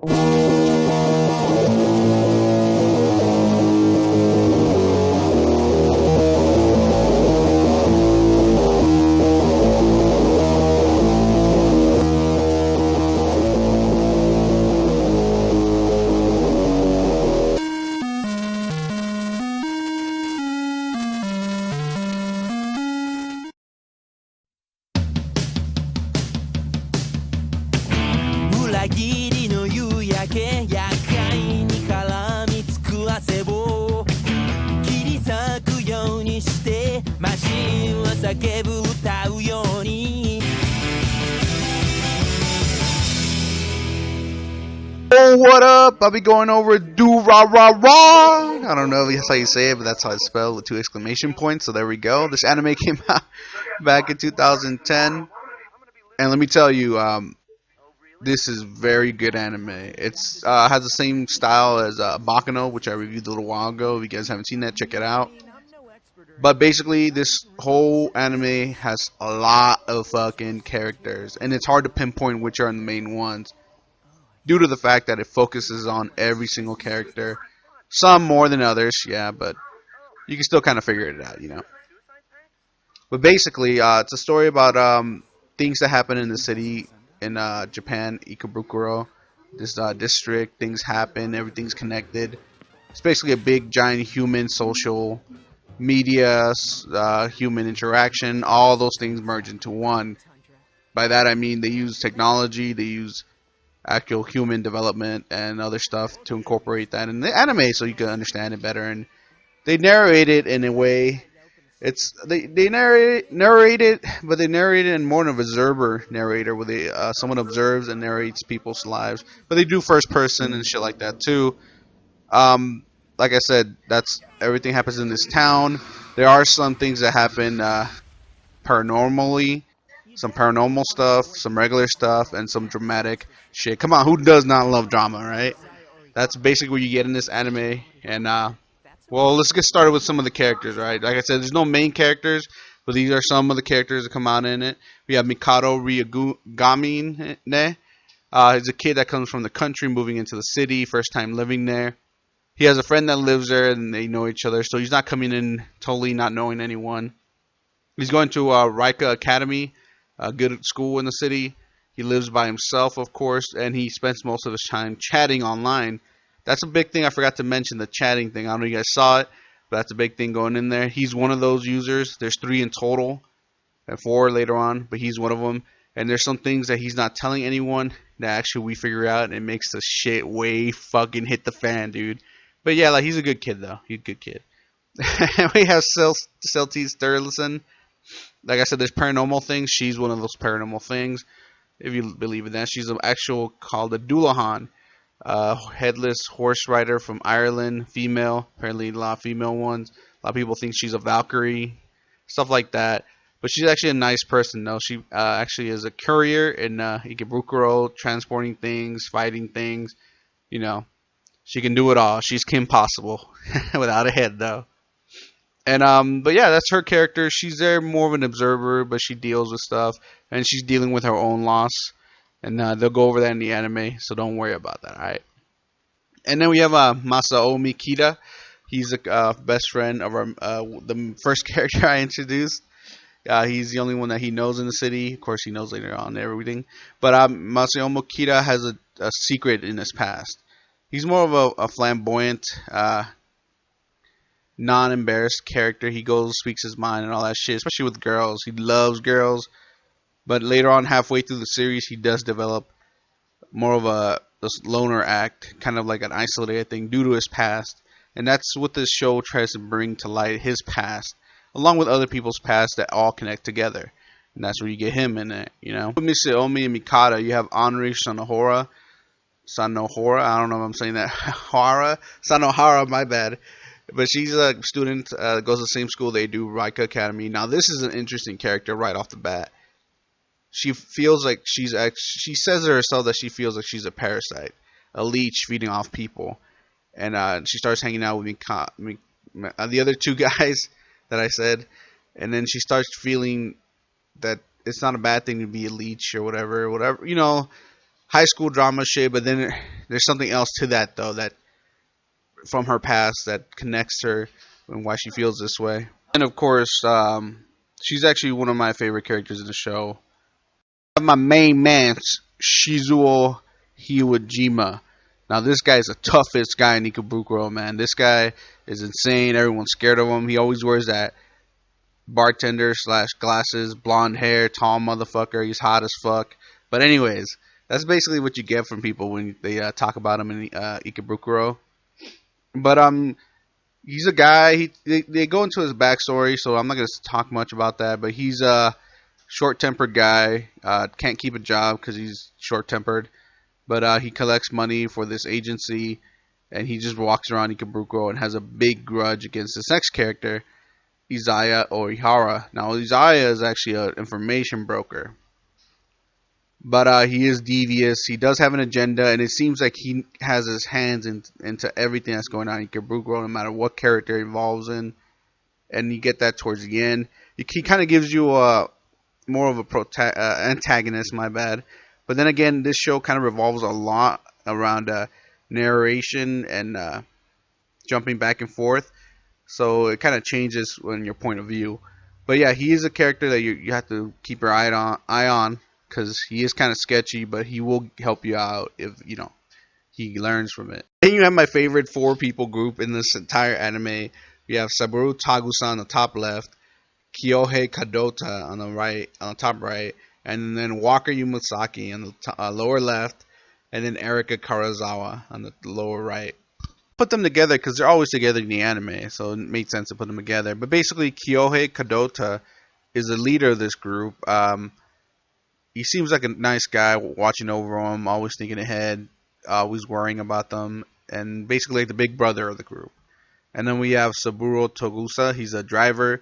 Oh, what up? I'll be going over Durarara. I don't know if that's how you say it, but that's how it's spelled with 2 exclamation points. So there we go. This anime came out back in 2010, and let me tell you, this is very good anime. It's has the same style as Bakano, which I reviewed a little while ago. If you guys haven't seen that, check it out. But basically, this whole anime has a lot of fucking characters, and it's hard to pinpoint which are the main ones, due to the fact that it focuses on every single character. Some more than others, yeah, but you can still kind of figure it out, you know. But basically, it's a story about things that happen in the city in Japan, Ikebukuro, this district. Things happen, everything's connected. It's basically a big, giant human social media, human interaction. All those things merge into one. By that I mean they use technology, they use actual human development and other stuff to incorporate that in the anime so you can understand it better. And they narrate it in a way. They narrate it, but they narrate it in more of an observer narrator, where they someone observes and narrates people's lives. But they do first person and shit like that too. Like I said, that's everything happens in this town. There are some things that happen paranormally, some paranormal stuff, some regular stuff, and some dramatic shit. Come on, who does not love drama, right? That's basically what you get in this anime. And well, let's get started with some of the characters, right? Like I said, there's no main characters, but these are some of the characters that come out in it. We have Mikado Ryugamine. He's a kid that comes from the country, moving into the city, first time living there. He has a friend that lives there, and they know each other, so he's not coming in totally not knowing anyone. He's going to Rika Academy, a good school in the city. He lives by himself, of course, and he spends most of his time chatting online. That's a big thing I forgot to mention, the chatting thing. I don't know if you guys saw it, but that's a big thing going in there. He's one of those users. There's 3 in total, and 4 later on, but he's one of them. And there's some things that he's not telling anyone that actually we figure out, and it makes the shit way fucking hit the fan, dude. But yeah, like, he's a good kid, though. He's a good kid. We have Celty Sturluson. Like I said, there's paranormal things. She's one of those paranormal things, if you believe in that. She's an actual called a Dullahan, headless horse rider from Ireland, female. Apparently, a lot of female ones. A lot of people think she's a Valkyrie, stuff like that. But she's actually a nice person, though. She actually is a courier in Ikebukuro, transporting things, fighting things. You know, she can do it all. She's Kim Possible without a head, though. And but yeah, that's her character. She's there more of an observer, but she deals with stuff, and she's dealing with her own loss. And they'll go over that in the anime, so don't worry about that, alright? And then we have Masaomi Kidal. He's a best friend of our the first character I introduced. He's the only one that he knows in the city. Of course, he knows later on everything. But Masaomi Kidal has a secret in his past. He's more of a flamboyant, non-embarrassed character. He goes, speaks his mind and all that shit, especially with girls. He loves girls. But later on, halfway through the series, he does develop more of a loner act, kind of like an isolated thing due to his past. And that's what this show tries to bring to light, his past, along with other people's past that all connect together. And that's where you get him in it, you know. With Masaomi and Mikado, you have Henri Sanohara. I don't know if I'm saying that. Sanohara, my bad. But she's a student, goes to the same school they do, Rika Academy. Now, this is an interesting character right off the bat. She feels like she says to herself that she feels like she's a parasite, a leech feeding off people. And she starts hanging out with the other 2 guys that I said. And then she starts feeling that it's not a bad thing to be a leech or whatever. You know, high school drama shit, but then there's something else to that though, that from her past that connects her and why she feels this way. And of course, she's actually one of my favorite characters in the show. I have my main man, Shizuo Heiwajima. Now this guy is the toughest guy in Ikebukuro, man. This guy is insane. Everyone's scared of him. He always wears that bartender slash glasses, blonde hair, tall motherfucker. He's hot as fuck. But anyways, that's basically what you get from people when they talk about him in Ikebukuro. But he's a guy. They go into his backstory, so I'm not gonna talk much about that. But he's a short-tempered guy. Can't keep a job because he's short-tempered. But he collects money for this agency, and he just walks around Ikebukuro and has a big grudge against this next character, Izaya or Ihara. Now Izaya is actually an information broker. But he is devious. He does have an agenda, and it seems like he has his hands into everything that's going on in Ikebukuro, no matter what character he involves in. And you get that towards the end. He kind of gives you more of a antagonist, my bad. But then again, this show kind of revolves a lot around narration and jumping back and forth. So it kind of changes in your point of view. But yeah, he is a character that you have to keep your eye on. Because he is kind of sketchy, but he will help you out if, he learns from it. Then you have my favorite 4 people group in this entire anime. You have Saburo Tagusa on the top left, Kyohei Kadota on the top right, and then Walker Yumasaki on the lower left, and then Erika Karazawa on the lower right. Put them together because they're always together in the anime, so it made sense to put them together. But basically, Kyohei Kadota is the leader of this group. He seems like a nice guy, watching over them, always thinking ahead, always worrying about them, and basically like the big brother of the group. And then we have Saburo Togusa. He's a driver.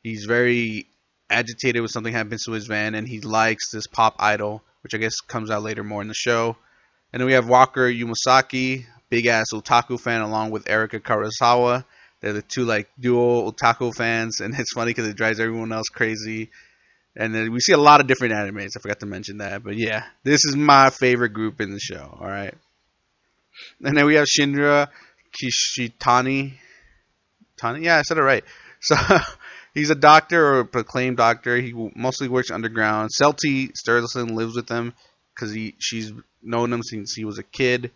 He's very agitated when something happens to his van, and he likes this pop idol, which I guess comes out later more in the show. And then we have Walker Yumasaki, big-ass otaku fan, along with Erika Karazawa. They're the two dual otaku fans, and it's funny because it drives everyone else crazy. And then we see a lot of different animes. I forgot to mention that. But yeah, this is my favorite group in the show. Alright. And then we have Shinra Kishitani. Yeah, I said it right. So he's a doctor or a proclaimed doctor. He mostly works underground. Celty Sturluson lives with them because she's known him since he was a kid.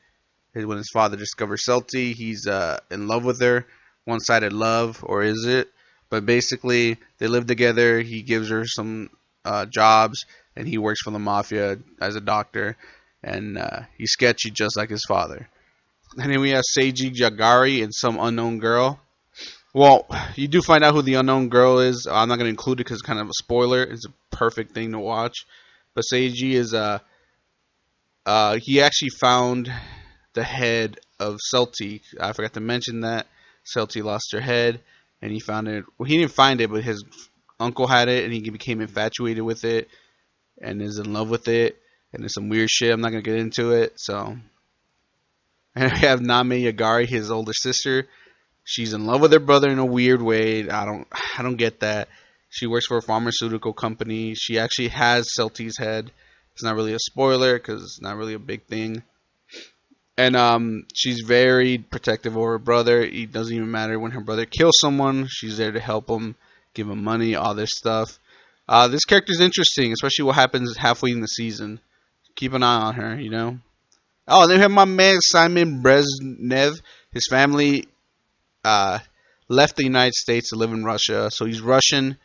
When his father discovers Celty, he's in love with her. One-sided love, or is it? But basically, they live together. He gives her some jobs, and he works for the mafia as a doctor. And he's sketchy just like his father. And then we have Seiji Jagari and some unknown girl. Well, you do find out who the unknown girl is. I'm not going to include it because it's kind of a spoiler. It's a perfect thing to watch. But Seiji is he actually found the head of Celty. I forgot to mention that. Celty lost her head. And he found it. Well, he didn't find it, but his uncle had it, and he became infatuated with it, and is in love with it. And there's some weird shit. I'm not gonna get into it. So, and we have Name Yagari, his older sister. She's in love with her brother in a weird way. I don't get that. She works for a pharmaceutical company. She actually has Celty's head. It's not really a spoiler because it's not really a big thing. And she's very protective of her brother. It doesn't even matter when her brother kills someone. She's there to help him, give him money, all this stuff. This character's interesting, especially what happens halfway in the season. Keep an eye on her, Oh, and then we have my man Simon Brezhnev. His family left the United States to live in Russia. So he's Russian,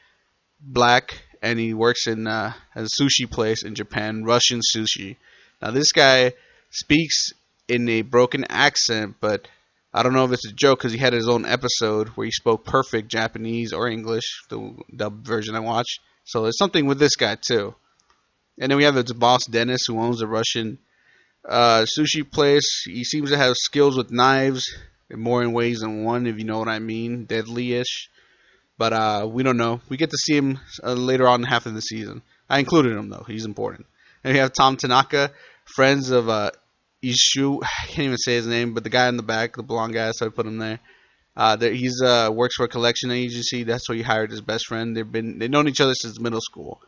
black, and he works in as a sushi place in Japan, Russian sushi. Now this guy speaks in a broken accent, but I don't know if it's a joke because he had his own episode where he spoke perfect Japanese or English, the dubbed version I watched. So there's something with this guy too. And then we have his boss Dennis, who owns a Russian sushi place. He seems to have skills with knives, more in ways than one, if you know what I mean, deadly-ish. But we don't know. We get to see him later on in half of the season. I included him though; he's important. And we have Tom Tanaka, friends of Ishu, I can't even say his name, but the guy in the back, the blonde guy, so I put him there. He's works for a collection agency. That's where he hired his best friend. They've known each other since middle school,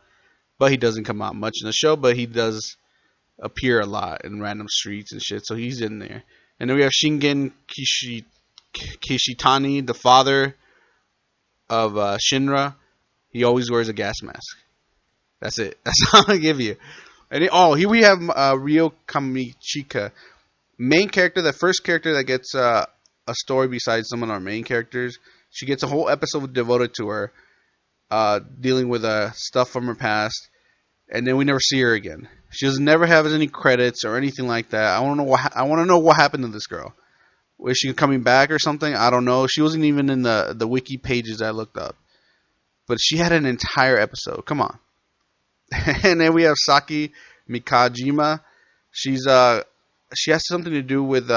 but he doesn't come out much in the show. But he does appear a lot in random streets and shit. So he's in there. And then we have Kishitani, the father of Shinra. He always wears a gas mask. That's it. That's all I give you. And here we have Ryo Kamichika, main character, the first character that gets a story besides some of our main characters. She gets a whole episode devoted to her, dealing with stuff from her past, and then we never see her again. She doesn't never have any credits or anything like that. I want to know what happened to this girl. Was she coming back or something? I don't know. She wasn't even in the wiki pages I looked up, but she had an entire episode. Come on. And then we have Saki Mikajima. She has something to do with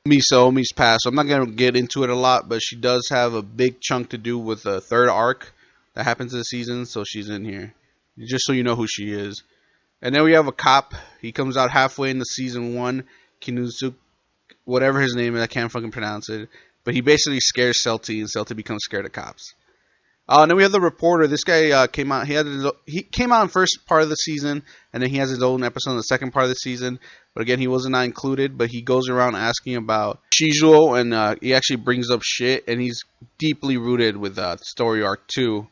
Masaomi's past. So I'm not gonna get into it a lot, but she does have a big chunk to do with the third arc that happens this season. So she's in here, just so you know who she is. And then we have a cop. He comes out halfway into season 1. Kinnosuke, whatever his name is, I can't fucking pronounce it. But he basically scares Celty, and Celty becomes scared of cops. And then we have the reporter. This guy came out. He came out in first part of the season, and then he has his own episode in the second part of the season. But again, he wasn't not included. But he goes around asking about Shizuo, and he actually brings up shit, and he's deeply rooted with story arc 2.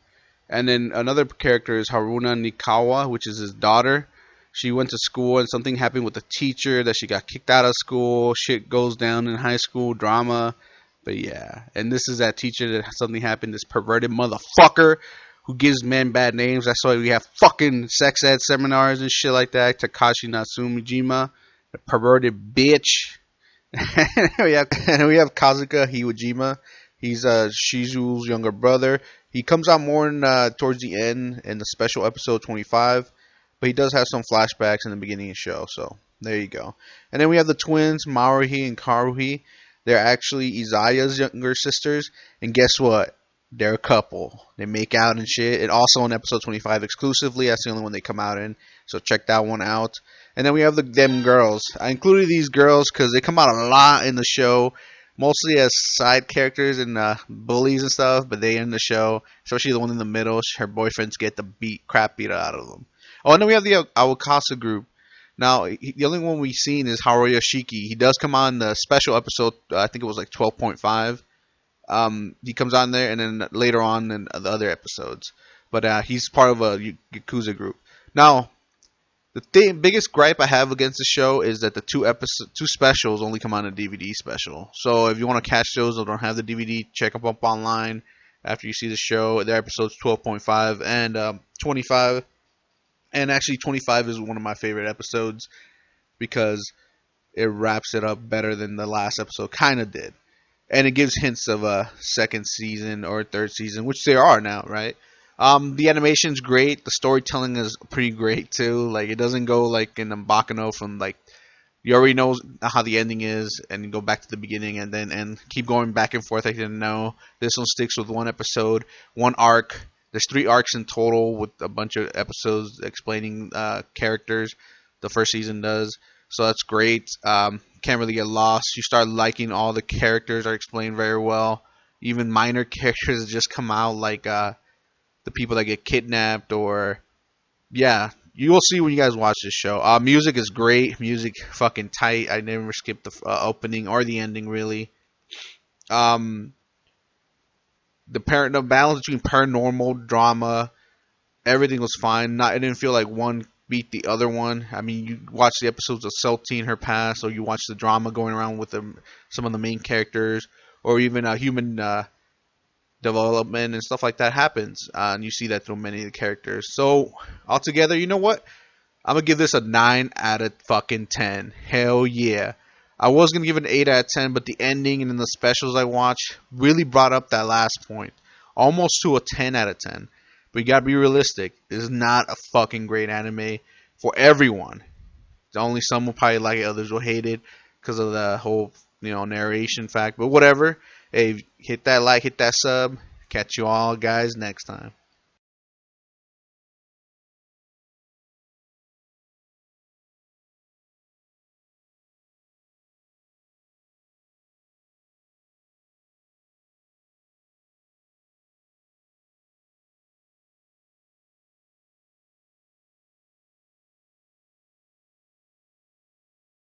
And then another character is Haruna Nikawa, which is his daughter. She went to school, and something happened with the teacher that she got kicked out of school. Shit goes down in high school, drama. But yeah, and this is that teacher that something happened, this perverted motherfucker who gives men bad names. That's why we have fucking sex ed seminars and shit like that. Takashi Natsumijima, the perverted bitch. And we have Kasuka Heiwajima. He's Shizuo's younger brother. He comes out more towards the end in the special episode 25. But he does have some flashbacks in the beginning of the show. So there you go. And then we have the twins, Maruhi and Karuhi. They're actually Izaya's younger sisters. And guess what? They're a couple. They make out and shit. And also in episode 25 exclusively. That's the only one they come out in. So check that one out. And then we have them girls. I included these girls because they come out a lot in the show. Mostly as side characters and bullies and stuff. But they in the show. Especially the one in the middle. Her boyfriends get the crap beat out of them. Oh, and then we have the Awakasa group. Now, the only one we've seen is Haruya Shiki. He does come on the special episode, I think it was like 12.5. He comes on there, and then later on in the other episodes. But he's part of a Yakuza group. Now, the biggest gripe I have against the show is that the two specials only come on a DVD special. So if you want to catch those or don't have the DVD, check them up online after you see the show. Their episodes 12.5 and 25. And actually 25 is one of my favorite episodes because it wraps it up better than the last episode kind of did. And it gives hints of a second season or a third season, which there are now, right? The animation's great. The storytelling is pretty great too. Like, it doesn't go like in Bakano from like, you already know how the ending is and you go back to the beginning and keep going back and forth. I didn't know. This one sticks with one episode, one arc. There's 3 arcs in total with a bunch of episodes explaining characters. The first season does. So that's great. Can't really get lost. You start liking all the characters are explained very well. Even minor characters that just come out like the people that get kidnapped or... Yeah, you will see when you guys watch this show. Music is great. Music fucking tight. I never skipped the opening or the ending really. The balance between paranormal, drama, everything was fine. It didn't feel like one beat the other one. I mean, you watch the episodes of Celty and her past, or you watch the drama going around with some of the main characters, or even human development and stuff like that happens. And you see that through many of the characters. So, altogether, you know what? I'm going to give this a 9 out of fucking 10. Hell yeah. I was going to give it an 8 out of 10, but the ending and then the specials I watched really brought up that last point. Almost to a 10 out of 10. But you got to be realistic. This is not a fucking great anime for everyone. Only some will probably like it, others will hate it because of the whole, narration fact. But whatever. Hey, hit that like, hit that sub. Catch you all guys next time.